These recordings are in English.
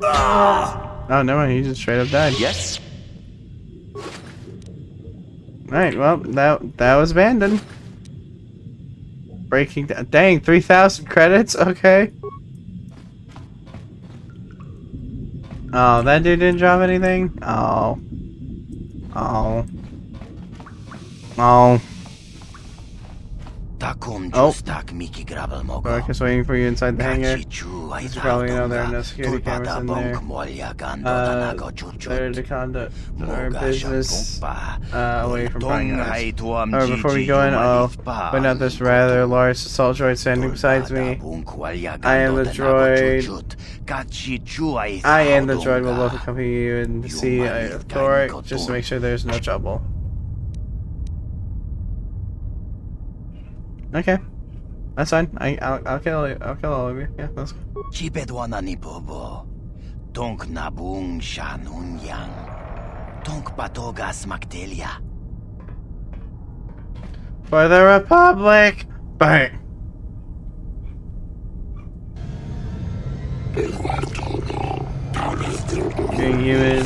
Oh, never mind. He just straight up died. Yes? Alright, well, that was abandoned. Breaking down. Dang, 3,000 credits? Okay. Oh, that dude didn't drop anything? Oh. Oh. Oh. Oh. Mark is waiting for you inside the hangar. As you probably know, there are no security cameras in there. They're to conduct our business away from prying eyes. However, before we go in, I'll point out this rather large assault droid standing beside me. I and the droid will both accompany you and see Thoric just to make sure there's no trouble. Okay, that's fine. I'll kill all of you. Yeah, that's good. For the Republic! Bang! Being human,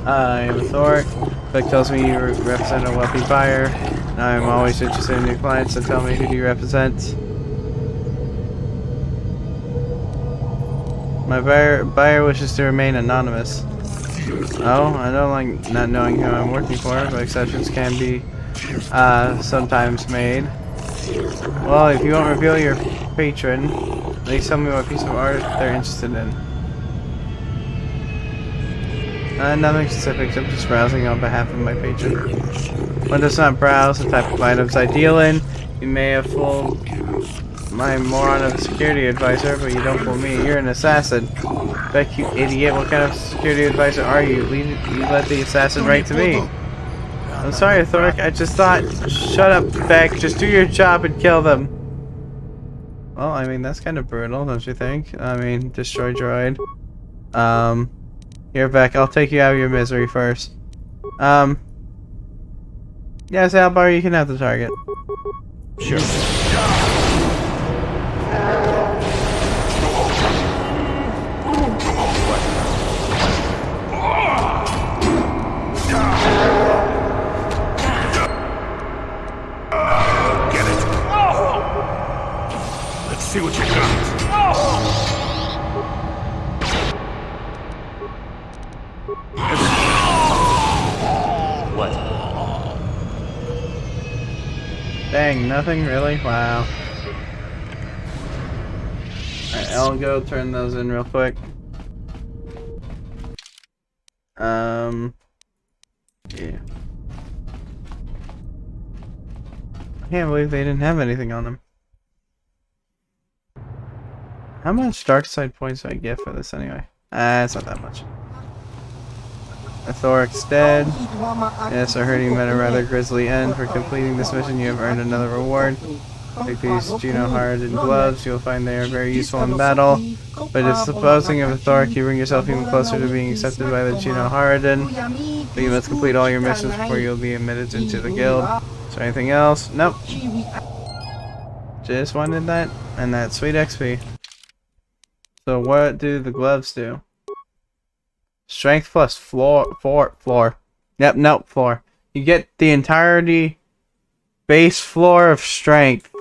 I am Thoric. Vic tells me you represent a wealthy buyer. I'm always interested in new clients, so tell me, who do you represent? My buyer wishes to remain anonymous. Oh, I don't like not knowing who I'm working for, but exceptions can be sometimes made. Well, if you won't reveal your patron, at least tell me what piece of art they're interested in. Nothing specific, I'm just browsing on behalf of my patron. One does not browse the type of items I deal in. You may have fooled my moron of a security advisor, but you don't fool me. You're an assassin. Beck, you idiot. What kind of security advisor are you? You led the assassin right to me. I'm sorry, Thoric. I just thought... Shut up, Beck. Just do your job and kill them. Well, I mean, that's kind of brutal, don't you think? I mean, destroy droid. Here, Beck. I'll take you out of your misery first. Yeah, Salbar, you can have the target. Sure. Get it. Let's see what you got. What? Dang, nothing really? Wow. Alright, I'll go turn those in real quick. Yeah. I can't believe they didn't have anything on them. How much dark side points do I get for this anyway? It's not that much. Thoric's dead. Yes, I heard you met a rather grisly end. For completing this mission, you have earned another reward. Take these Geno-hardened gloves. You'll find they are very useful in battle. But it's supposing of Thoric, you bring yourself even closer to being accepted by the Geno-hardened. But you must complete all your missions before you'll be admitted into the guild. Is there anything else? Nope. Just wanted that, and that sweet XP. So what do the gloves do? Strength plus floor. Yep, nope, floor. You get the entirety base floor of strength.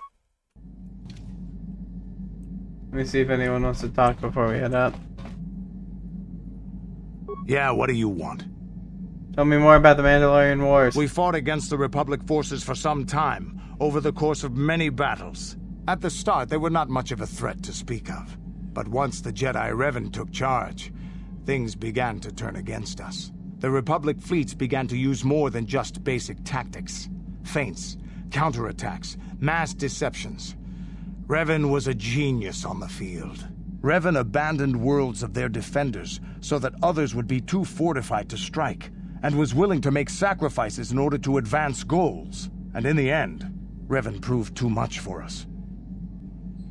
Let me see if anyone wants to talk before we head up. Yeah, what do you want? Tell me more about the Mandalorian Wars. We fought against the Republic forces for some time, over the course of many battles. At the start, they were not much of a threat to speak of. But once the Jedi Revan took charge, things began to turn against us. The Republic fleets began to use more than just basic tactics. Feints, counterattacks, mass deceptions. Revan was a genius on the field. Revan abandoned worlds of their defenders so that others would be too fortified to strike, and was willing to make sacrifices in order to advance goals. And in the end, Revan proved too much for us.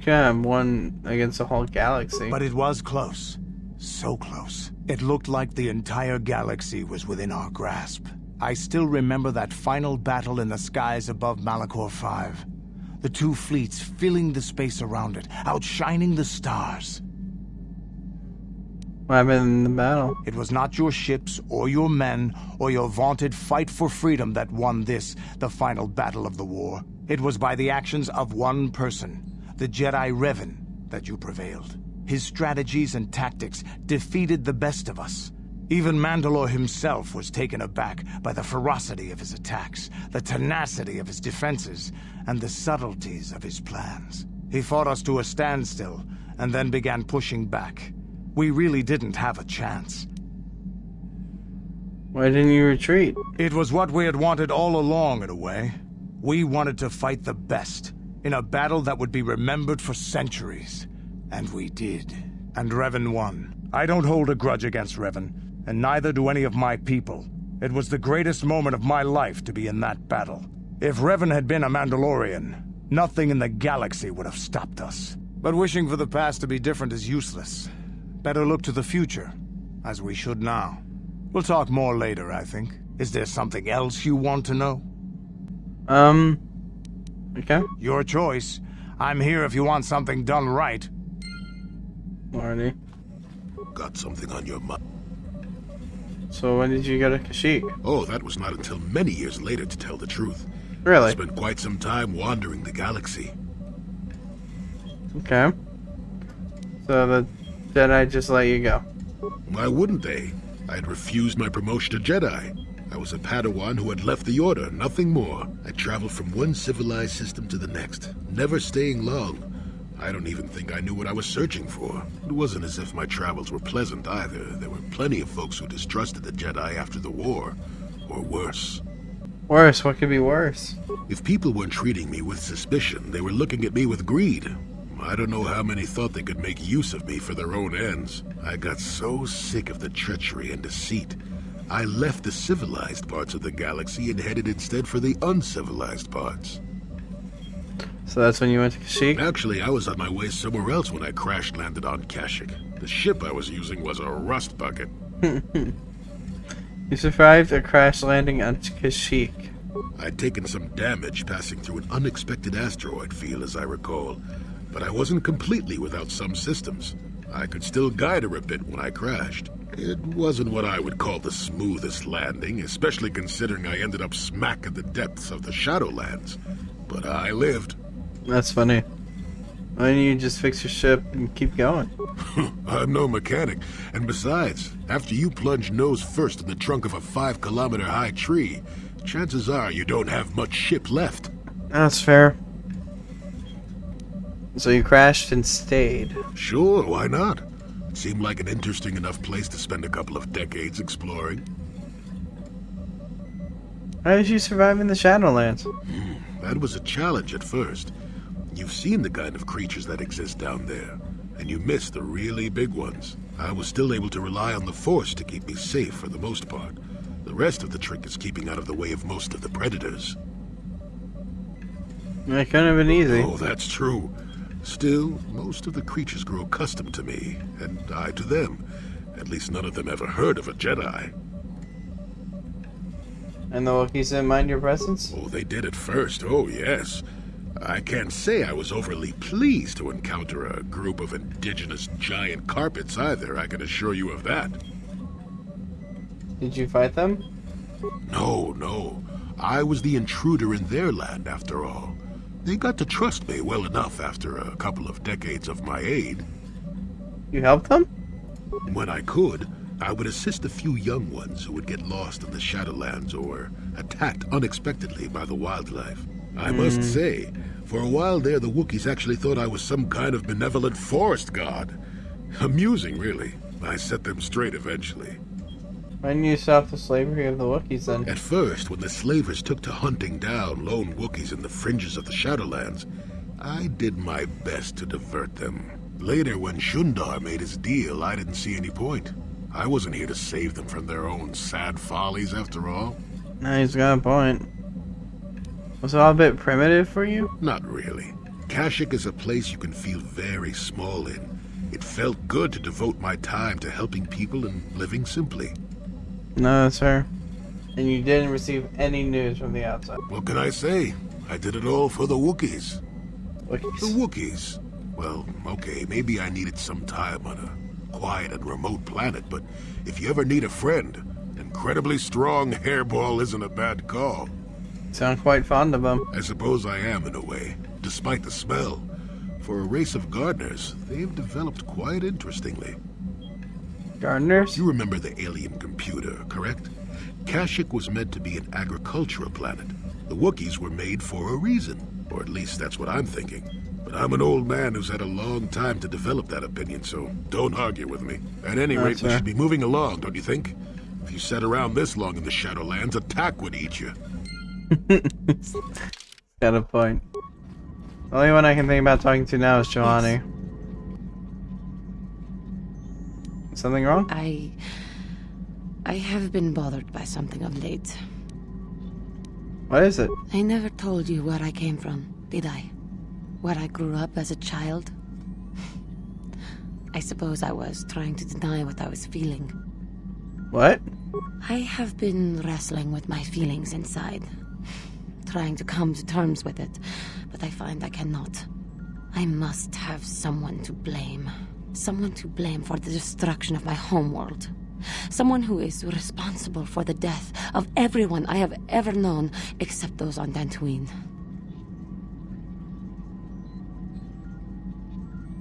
Kind of won against the whole galaxy. But it was close. So close. It looked like the entire galaxy was within our grasp. I still remember that final battle in the skies above Malachor 5. The two fleets filling the space around it, outshining the stars. What happened in the battle? It was not your ships or your men or your vaunted fight for freedom that won this, the final battle of the war. It was by the actions of one person, the Jedi Revan, that you prevailed. His strategies and tactics defeated the best of us. Even Mandalore himself was taken aback by the ferocity of his attacks, the tenacity of his defenses, and the subtleties of his plans. He fought us to a standstill, and then began pushing back. We really didn't have a chance. Why didn't you retreat? It was what we had wanted all along, in a way. We wanted to fight the best, in a battle that would be remembered for centuries. And we did. And Revan won. I don't hold a grudge against Revan, and neither do any of my people. It was the greatest moment of my life to be in that battle. If Revan had been a Mandalorian, nothing in the galaxy would have stopped us. But wishing for the past to be different is useless. Better look to the future, as we should now. We'll talk more later, I think. Is there something else you want to know? Okay. Your choice. I'm here if you want something done right. Alrighty. Got something on your mind? So when did you go to Kashyyyk? Oh, that was not until many years later, to tell the truth. Really? I spent quite some time wandering the galaxy. Okay. So the Jedi just let you go? Why wouldn't they? I had refused my promotion to Jedi. I was a Padawan who had left the Order, nothing more. I traveled from one civilized system to the next, never staying long. I don't even think I knew what I was searching for. It wasn't as if my travels were pleasant either. There were plenty of folks who distrusted the Jedi after the war, or worse. Worse? What could be worse? If people weren't treating me with suspicion, they were looking at me with greed. I don't know how many thought they could make use of me for their own ends. I got so sick of the treachery and deceit. I left the civilized parts of the galaxy and headed instead for the uncivilized parts. So that's when you went to Kashyyyk? Actually, I was on my way somewhere else when I crash-landed on Kashyyyk. The ship I was using was a rust bucket. You survived a crash landing on Kashyyyk. I'd taken some damage passing through an unexpected asteroid field, as I recall. But I wasn't completely without some systems. I could still guide her a bit when I crashed. It wasn't what I would call the smoothest landing, especially considering I ended up smack at the depths of the Shadowlands. But I lived. That's funny. Why don't you just fix your ship and keep going? I'm no mechanic. And besides, after you plunge nose first in the trunk of a 5-kilometer high tree, chances are you don't have much ship left. That's fair. So you crashed and stayed. Sure, why not? It seemed like an interesting enough place to spend a couple of decades exploring. How did you survive in the Shadowlands? That was a challenge at first. You've seen the kind of creatures that exist down there, and you missed the really big ones. I was still able to rely on the Force to keep me safe for the most part. The rest of the trick is keeping out of the way of most of the predators. It couldn't have been easy. Oh, that's true. Still, most of the creatures grow accustomed to me, and I to them. At least none of them ever heard of a Jedi. And the Wookiees didn't mind your presence? Oh, they did at first, oh yes. I can't say I was overly pleased to encounter a group of indigenous giant carpets either, I can assure you of that. Did you fight them? No. I was the intruder in their land, after all. They got to trust me well enough after a couple of decades of my aid. You helped them? When I could, I would assist a few young ones who would get lost in the Shadowlands or attacked unexpectedly by the wildlife. I must say, for a while there, the Wookiees actually thought I was some kind of benevolent forest god. Amusing, really. I set them straight eventually. Why didn't you stop the slavery of the Wookiees then? At first, when the slavers took to hunting down lone Wookiees in the fringes of the Shadowlands, I did my best to divert them. Later, when Shundar made his deal, I didn't see any point. I wasn't here to save them from their own sad follies, after all. No, he's got a point. Was it all a bit primitive for you? Not really. Kashyyyk is a place you can feel very small in. It felt good to devote my time to helping people and living simply. No, that's fair. And you didn't receive any news from the outside? What can I say? I did it all for the Wookiees. Wookiees. The Wookiees. Well, okay, maybe I needed some time on a quiet and remote planet, but if you ever need a friend, incredibly strong hairball isn't a bad call. Sound quite fond of them. I suppose I am in a way, despite the smell. For a race of gardeners, they've developed quite interestingly. Gardeners? You remember the alien computer, correct? Kashyyyk was meant to be an agricultural planet. The Wookiees were made for a reason, or at least that's what I'm thinking. But I'm an old man who's had a long time to develop that opinion, so don't argue with me. At any rate, we should be moving along, don't you think? If you sat around this long in the Shadowlands, a tack would eat you. Got a point. The only one I can think about talking to now is Johanny. Something wrong? I have been bothered by something of late. What is it? I never told you where I came from, did I? Where I grew up as a child? I suppose I was trying to deny what I was feeling. What? I have been wrestling with my feelings inside. Trying to come to terms with it, but I find I cannot. I must have someone to blame. Someone to blame for the destruction of my homeworld. Someone who is responsible for the death of everyone I have ever known, except those on Dantooine.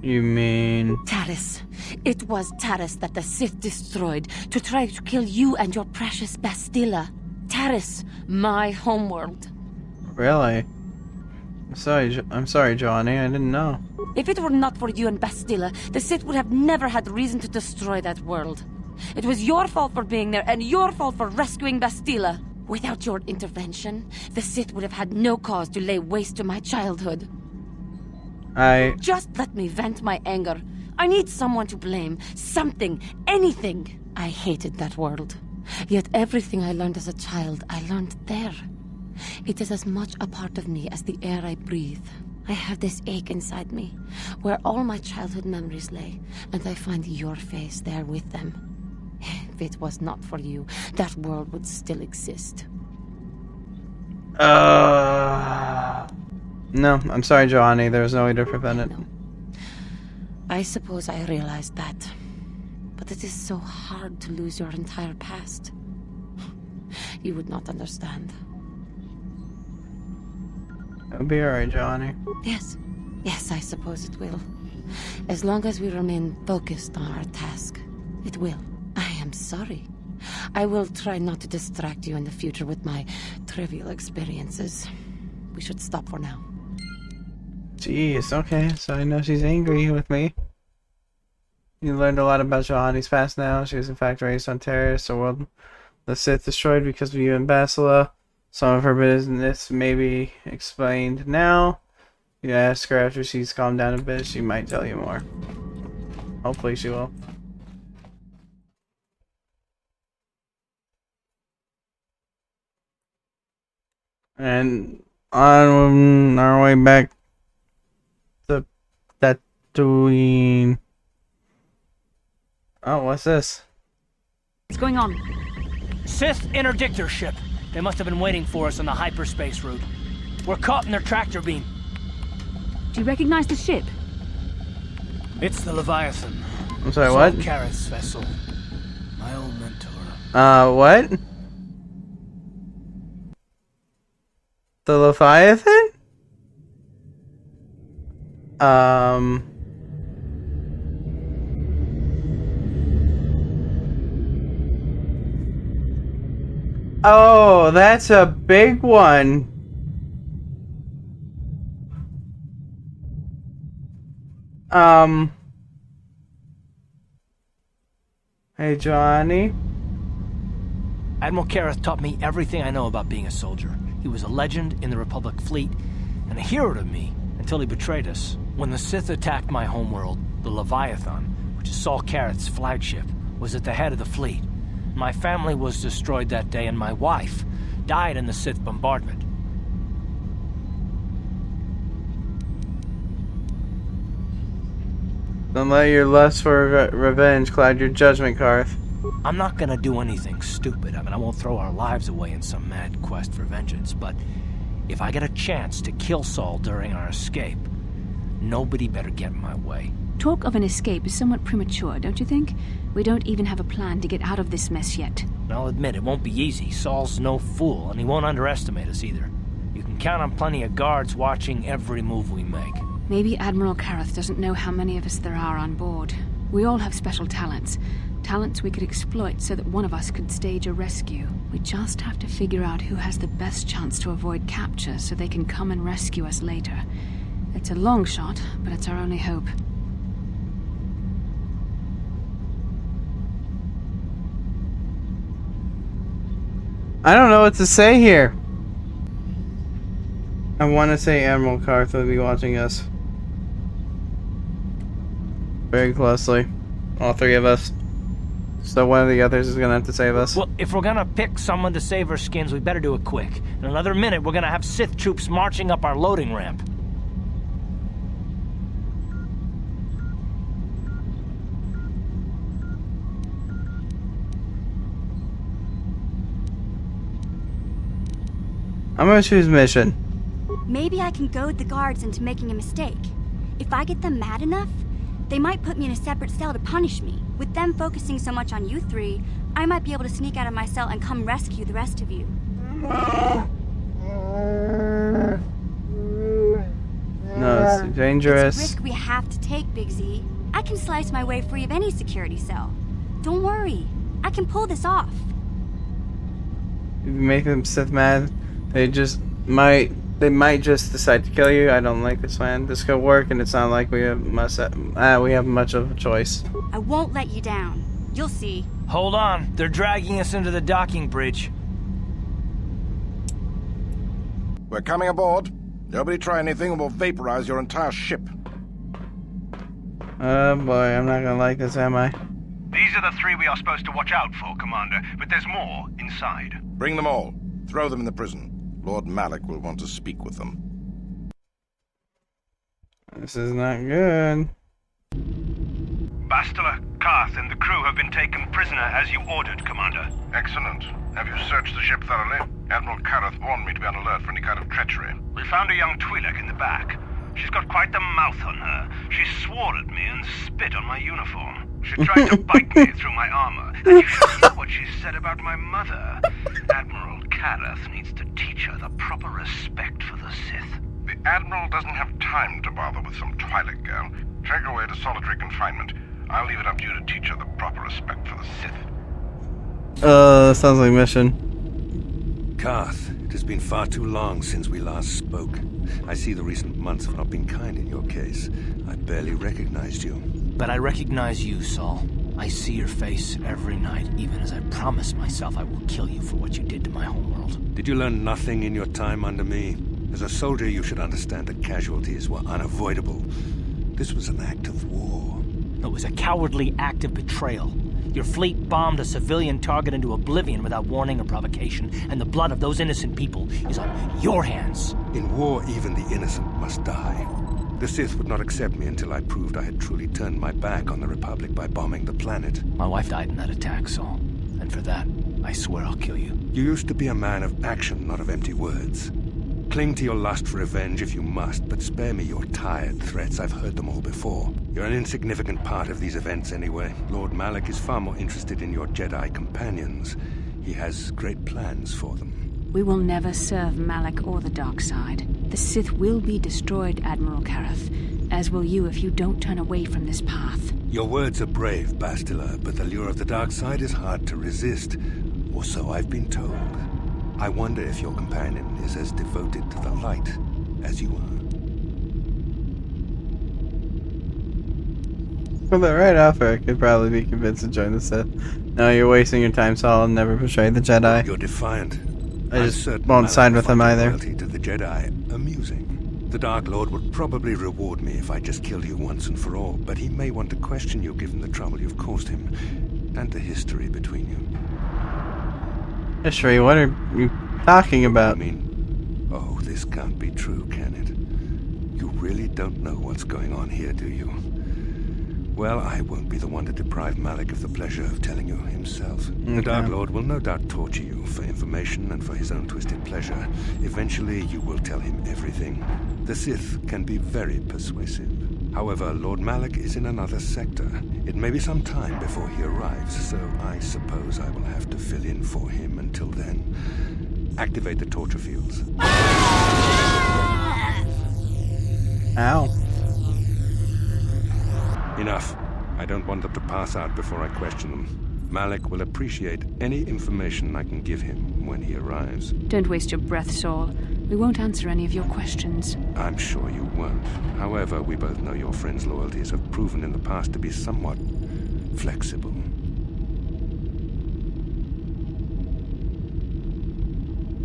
You mean... Taris. It was Taris that the Sith destroyed to try to kill you and your precious Bastilla. Taris, my homeworld. Really? I'm sorry, Johnny. I didn't know. If it were not for you and Bastilla, the Sith would have never had reason to destroy that world. It was your fault for being there, and your fault for rescuing Bastilla. Without your intervention, the Sith would have had no cause to lay waste to my childhood. Just let me vent my anger. I need someone to blame. Something. Anything. I hated that world. Yet everything I learned as a child, I learned there. It is as much a part of me as the air I breathe. I have this ache inside me, where all my childhood memories lay, and I find your face there with them. If it was not for you, that world would still exist. No, I'm sorry, Johanny. There was no way to prevent it. No. I suppose I realized that. But it is so hard to lose your entire past. You would not understand. It'll be alright, Johanny. Yes. Yes, I suppose it will. As long as we remain focused on our task, it will. I am sorry. I will try not to distract you in the future with my trivial experiences. We should stop for now. Jeez, okay, so I know she's angry with me. You learned a lot about Johanny's past now. She was in fact raised on Taris, a world the Sith destroyed because of you and Bastila. Some of her business may be explained now. You ask her after she's calmed down a bit, she might tell you more. Hopefully she will. And on our way back to Tatooine. Oh, what's this? What's going on? Sith interdictor ship. They must have been waiting for us on the hyperspace route. We're caught in their tractor beam. Do you recognize the ship? It's the Leviathan. I'm sorry, what? Kareth's vessel. My old mentor. What? The Leviathan? Oh, that's a big one. Hey, Johnny. Admiral Kareth taught me everything I know about being a soldier. He was a legend in the Republic fleet, and a hero to me until he betrayed us. When the Sith attacked my homeworld, the Leviathan, which is Saul Kareth's flagship, was at the head of the fleet. My family was destroyed that day, and my wife died in the Sith bombardment. Don't let your lust for revenge cloud your judgment, Karth. I'm not gonna do anything stupid. I won't throw our lives away in some mad quest for vengeance, but if I get a chance to kill Saul during our escape, Nobody better get in my way. Talk of an escape is somewhat premature, don't you think? We don't even have a plan to get out of this mess yet. I'll admit, it won't be easy. Saul's no fool, and he won't underestimate us either. You can count on plenty of guards watching every move we make. Maybe Admiral Kareth doesn't know how many of us there are on board. We all have special talents. Talents we could exploit so that one of us could stage a rescue. We just have to figure out who has the best chance to avoid capture so they can come and rescue us later. It's a long shot, but it's our only hope. I don't know what to say here. I want to say Admiral Karth will be watching us very closely. All three of us. So one of the others is gonna have to save us. Well, if we're gonna pick someone to save our skins, we better do it quick. In another minute, we're gonna have Sith troops marching up our loading ramp. I'm gonna choose mission. Maybe I can goad the guards into making a mistake. If I get them mad enough, they might put me in a separate cell to punish me. With them focusing so much on you three, I might be able to sneak out of my cell and come rescue the rest of you. No, it's too dangerous. It's a risk we have to take, Big Z. I can slice my way free of any security cell. Don't worry, I can pull this off. If you make them Sith mad, they might just decide to kill you. I don't like this plan. This could work, and it's not like we have much of a choice. I won't let you down. You'll see. Hold on, they're dragging us into the docking bridge. We're coming aboard. Nobody try anything or we'll vaporize your entire ship. Oh boy, I'm not gonna like this, am I? These are the three we are supposed to watch out for, Commander, but there's more inside. Bring them all. Throw them in the prison. Lord Malak will want to speak with them. This is not good. Bastila, Karth, and the crew have been taken prisoner as you ordered, Commander. Excellent. Have you searched the ship thoroughly? Admiral Kareth warned me to be on alert for any kind of treachery. We found a young Twi'lek in the back. She's got quite the mouth on her. She swore at me and spit on my uniform. She tried to bite me through my armor, and you should hear what she said about my mother. Admiral Kareth needs to teach her the proper respect for the Sith. The Admiral doesn't have time to bother with some Twi'lek girl. Take her away to solitary confinement. I'll leave it up to you to teach her the proper respect for the Sith. Sounds like mission. Karth, it has been far too long since we last spoke. I see the recent months have not been kind in your case. I barely recognized you. But I recognize you, Saul. I see your face every night, even as I promise myself I will kill you for what you did to my homeworld. Did you learn nothing in your time under me? As a soldier, you should understand that casualties were unavoidable. This was an act of war. It was a cowardly act of betrayal. Your fleet bombed a civilian target into oblivion without warning or provocation, and the blood of those innocent people is on your hands. In war, even the innocent must die. The Sith would not accept me until I proved I had truly turned my back on the Republic by bombing the planet. My wife died in that attack, Saul. And for that, I swear I'll kill you. You used to be a man of action, not of empty words. Cling to your lust for revenge if you must, but spare me your tired threats. I've heard them all before. You're an insignificant part of these events anyway. Lord Malak is far more interested in your Jedi companions. He has great plans for them. We will never serve Malak or the dark side. The Sith will be destroyed, Admiral Kareth, as will you if you don't turn away from this path. Your words are brave, Bastila, but the lure of the dark side is hard to resist. Or so I've been told. I wonder if your companion is as devoted to the light as you are. From the right offer, I could probably be convinced to join the Sith. No, you're wasting your time, Saul. I'll never betray the Jedi. You're defiant. I just won't side with him either. Loyalty to the Jedi amusing. The Dark Lord would probably reward me if I just killed you once and for all, but he may want to question you given the trouble you've caused him, and the history between you. History? What are you talking about? I mean, oh, this can't be true, can it? You really don't know what's going on here, do you? Well, I won't be the one to deprive Malak of the pleasure of telling you himself. Okay. The Dark Lord will no doubt torture you for information and for his own twisted pleasure. Eventually, you will tell him everything. The Sith can be very persuasive. However, Lord Malak is in another sector. It may be some time before he arrives, so I suppose I will have to fill in for him until then. Activate the torture fields. Ow. Enough. I don't want them to pass out before I question them. Malak will appreciate any information I can give him when he arrives. Don't waste your breath, Saul. We won't answer any of your questions. I'm sure you won't. However, we both know your friend's loyalties have proven in the past to be somewhat flexible.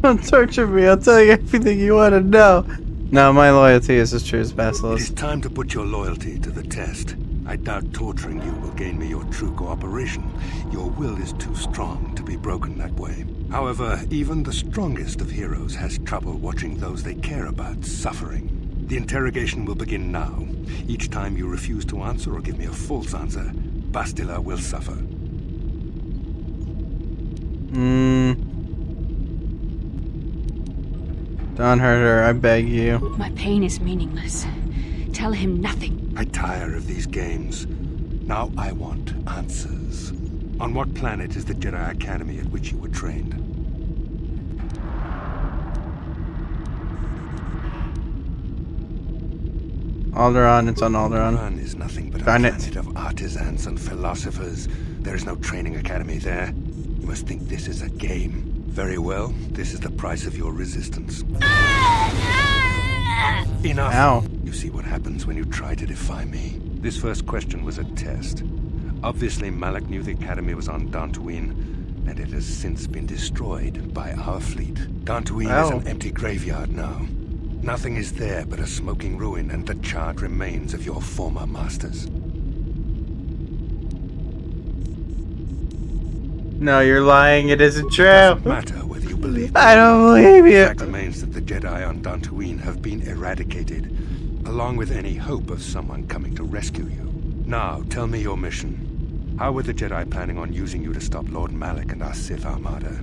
Don't torture me. I'll tell you everything you want to know. No, my loyalty is as true as It Basilisk. is time to put your loyalty to the test. I doubt torturing you will gain me your true cooperation. Your will is too strong to be broken that way. However, even the strongest of heroes has trouble watching those they care about suffering. The interrogation will begin now. Each time you refuse to answer or give me a false answer, Bastila will suffer. Don't hurt her, I beg you. My pain is meaningless. Tell him nothing. I tire of these games. Now I want answers. On what planet is the Jedi Academy at which you were trained? Alderaan, it's on Alderaan. Alderaan is nothing but a Darn it. planet of artisans and philosophers. There is no training academy there. You must think this is a game. Very well, this is the price of your resistance. Enough! Ow. You see what happens when you try to defy me. This first question was a test. Obviously, Malak knew the Academy was on Dantooine, and it has since been destroyed by our fleet. Dantooine is an empty graveyard now. Nothing is there but a smoking ruin and the charred remains of your former masters. No, you're lying. It isn't true. Doesn't matter whether you believe me. I don't believe The you. fact remains that the Jedi on Dantooine have been eradicated, along with any hope of someone coming to rescue you. Now, tell me your mission. How were the Jedi planning on using you to stop Lord Malak and our Sith Armada?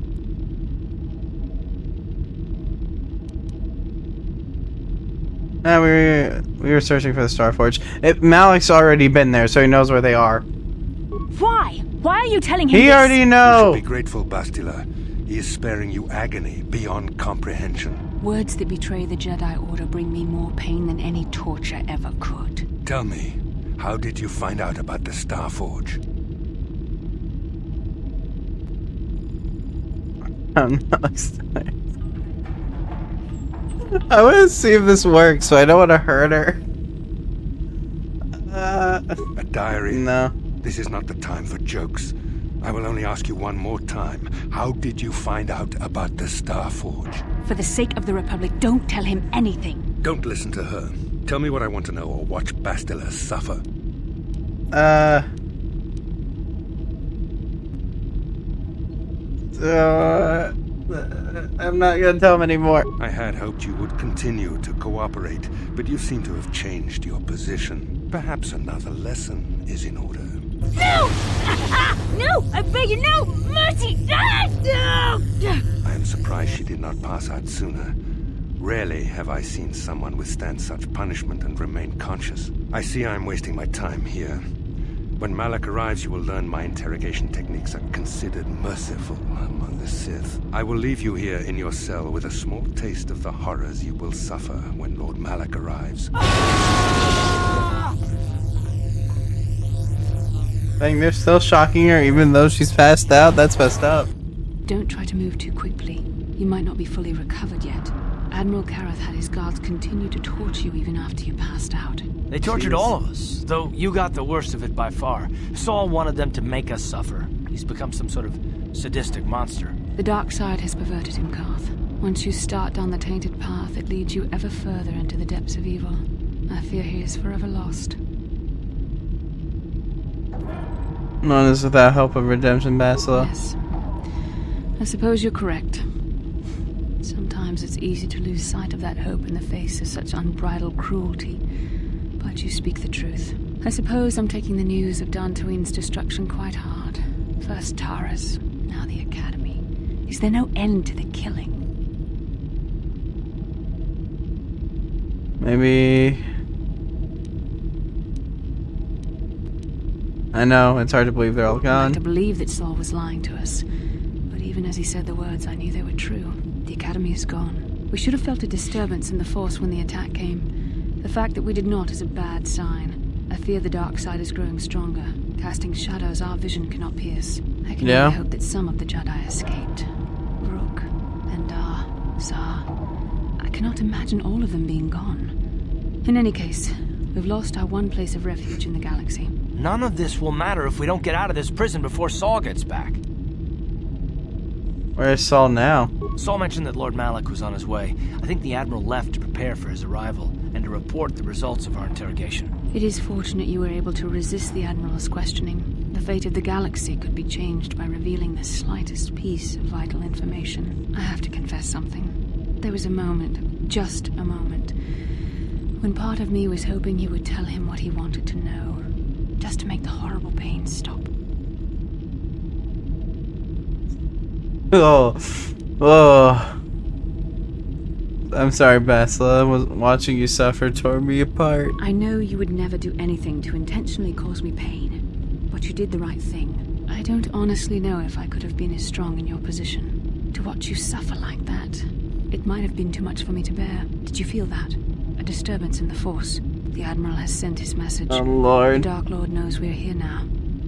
We were searching for the Starforge. Malak's already been there, so he knows where they are. Why? Why are you telling him He this? already You knows. should be grateful, Bastila. He is sparing you agony beyond comprehension. Words that betray the Jedi Order bring me more pain than any torture ever could. Tell me, how did you find out about the Starforge? I want to see if this works, so I don't want to hurt her. A diary? No. This is not the time for jokes. I will only ask you one more time. How did you find out about the Starforge? For the sake of the Republic, don't tell him anything. Don't listen to her. Tell me what I want to know or watch Bastila suffer. I'm not gonna tell him anymore. I had hoped you would continue to cooperate, but you seem to have changed your position. Perhaps another lesson is in order. No! No! I beg you, no! Mercy! No! I am surprised she did not pass out sooner. Rarely have I seen someone withstand such punishment and remain conscious. I see I am wasting my time here. When Malak arrives, you will learn my interrogation techniques are considered merciful among the Sith. I will leave you here in your cell with a small taste of the horrors you will suffer when Lord Malak arrives. Dang, they're still shocking her even though she's passed out? That's messed up. Don't try to move too quickly. You might not be fully recovered yet. Admiral Kareth had his guards continue to torture you even after you passed out. They tortured all of us, though you got the worst of it by far. Saul wanted them to make us suffer. He's become some sort of sadistic monster. The dark side has perverted him, Karth. Once you start down the tainted path, it leads you ever further into the depths of evil. I fear he is forever lost. None is without hope of redemption, Bastila. Yes. I suppose you're correct. Sometimes it's easy to lose sight of that hope in the face of such unbridled cruelty. But that you speak the truth. I suppose I'm taking the news of Dantooine's destruction quite hard. First Taras, now the Academy. Is there no end to the killing? Maybe... I know, it's hard to believe they're all I'd gone. like to believe that Saul was lying to us. But even as he said the words, I knew they were true. The Academy is gone. We should have felt a disturbance in the Force when the attack came. The fact that we did not is a bad sign. I fear the dark side is growing stronger, casting shadows our vision cannot pierce. I can only hope that some of the Jedi escaped. Rook, Endar, Zar. I cannot imagine all of them being gone. In any case, we've lost our one place of refuge in the galaxy. None of this will matter if we don't get out of this prison before Saul gets back. Where's Saul now? Saul mentioned that Lord Malak was on his way. I think the Admiral left to prepare for his arrival and to report the results of our interrogation. It is fortunate you were able to resist the Admiral's questioning. The fate of the galaxy could be changed by revealing the slightest piece of vital information. I have to confess something. There was a moment, just a moment, when part of me was hoping you would tell him what he wanted to know. Just to make the horrible pain stop. Oh. I'm sorry, Basila. Watching you suffer tore me apart. I know you would never do anything to intentionally cause me pain, but you did the right thing. I don't honestly know if I could have been as strong in your position. To watch you suffer like that, it might have been too much for me to bear. Did you feel that? A disturbance in the Force. The Admiral has sent his message. Oh, Lord. The Dark Lord knows we're here now.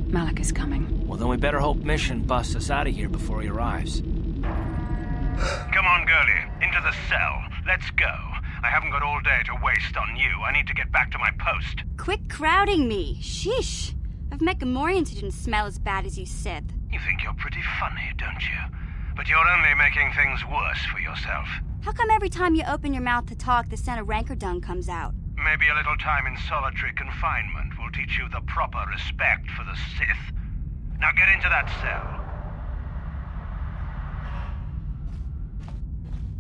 Malak is coming. Well, then we better hope Mission busts us out of here before he arrives. Come on, girlie. Into the cell. Let's go. I haven't got all day to waste on you. I need to get back to my post. Quit crowding me. Sheesh. I've met Gamorreans who didn't smell as bad as you said. You think you're pretty funny, don't you? But you're only making things worse for yourself. How come every time you open your mouth to talk, the scent of rancor dung comes out? Maybe a little time in solitary confinement will teach you the proper respect for the Sith. Now get into that cell.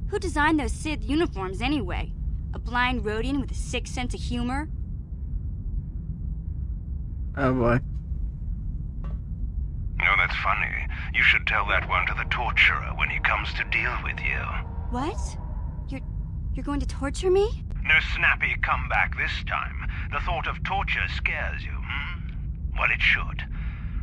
Who designed those Sith uniforms anyway? A blind Rhodian with a sick sense of humor? Oh boy. Oh, that's funny. You should tell that one to the torturer when he comes to deal with you. What? You're going to torture me? No snappy comeback this time. The thought of torture scares you, hmm? Well, it should.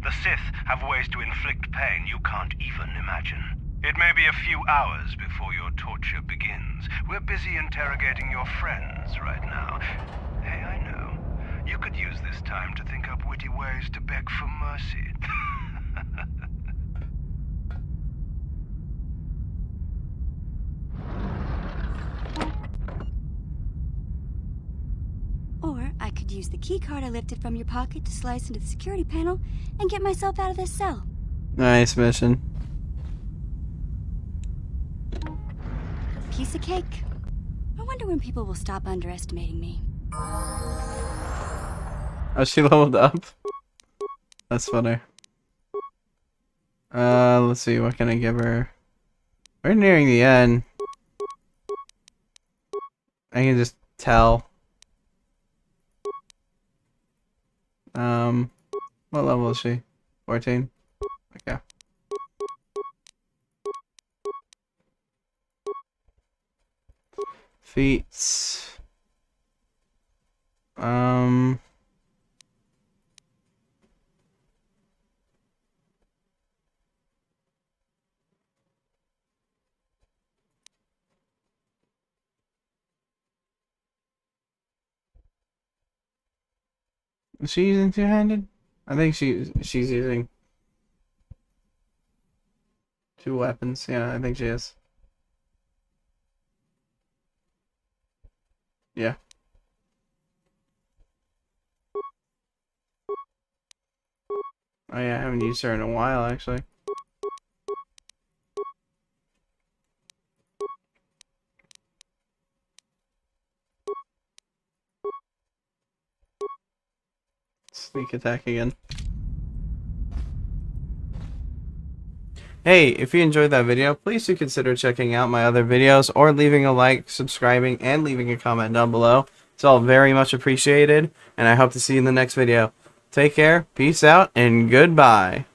The Sith have ways to inflict pain you can't even imagine. It may be a few hours before your torture begins. We're busy interrogating your friends right now. Hey, I know. You could use this time to think up witty ways to beg for mercy. Or I could use the keycard I lifted from your pocket to slice into the security panel and get myself out of this cell. Nice mission. Piece of cake. I wonder when people will stop underestimating me. Oh, she leveled up? That's funny. Let's see, what can I give her? We're nearing the end. I can just tell. What level is she? 14? Okay. Feats. Is she using two-handed? I think she's using two weapons. Yeah, I think she is. Yeah. Oh yeah, I haven't used her in a while, actually. Sneak attack again. Hey, if you enjoyed that video, please do consider checking out my other videos or leaving a like, subscribing, and leaving a comment down below. It's all very much appreciated, and I hope to see you in the next video. Take care, peace out, and goodbye.